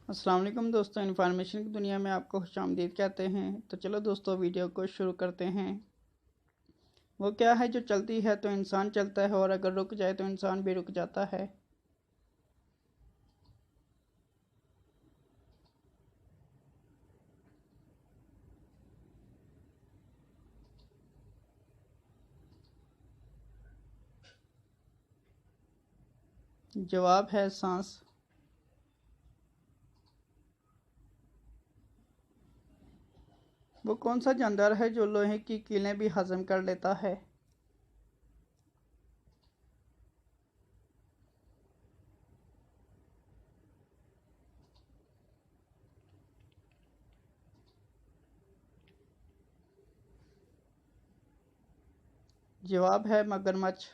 अस्सलाम वालेकुम दोस्तों, इन्फॉर्मेशन की दुनिया में आपको खुशामदीद कहते हैं। तो चलो दोस्तों, वीडियो को शुरू करते हैं। वो क्या है जो चलती है तो इंसान चलता है, और अगर रुक जाए तो इंसान भी रुक जाता है। जवाब है सांस। वो कौन सा जानदार है जो लोहे की कीलें भी हजम कर लेता है। जवाब है मगरमच्छ।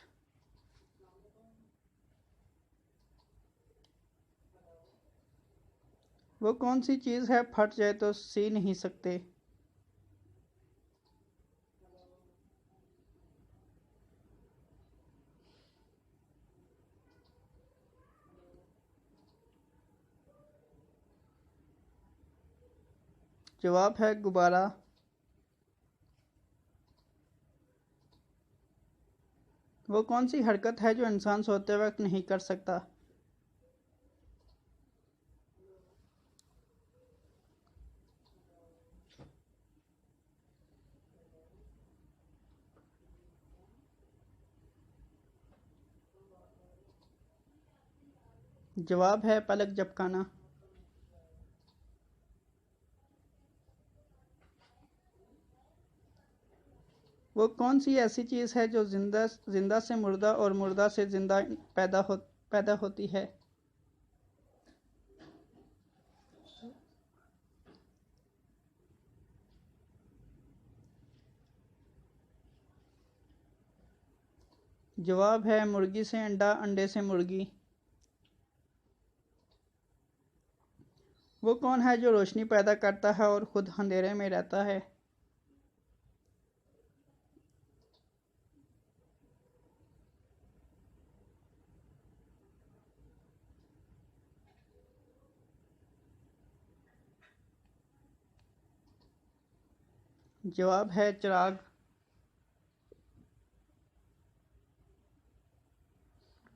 वो कौन सी चीज़ है फट जाए तो सी नहीं सकते। जवाब है गुब्बारा। वो कौन सी हरकत है जो इंसान सोते वक्त नहीं कर सकता। जवाब है पलक झपकाना। वो कौन सी ऐसी चीज़ है जो जिंदा जिंदा से मुर्दा और मुर्दा से जिंदा पैदा होती है। जवाब है मुर्गी से अंडा, अंडे से मुर्गी। वो कौन है जो रोशनी पैदा करता है और खुद अंधेरे में रहता है। जवाब है चिराग।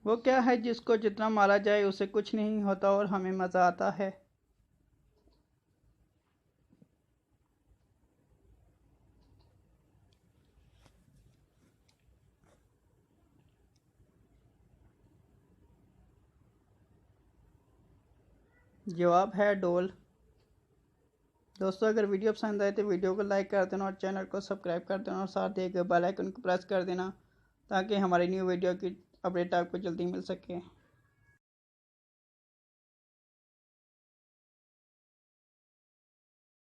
वो क्या है जिसको जितना मारा जाए उसे कुछ नहीं होता और हमें मज़ा आता है। जवाब है डोल। दोस्तों, अगर वीडियो पसंद आए तो वीडियो को लाइक कर देना और चैनल को सब्सक्राइब कर देना और साथ ही बेल आइकन को प्रेस कर देना, ताकि हमारी न्यू वीडियो की अपडेट आपको जल्दी मिल सके।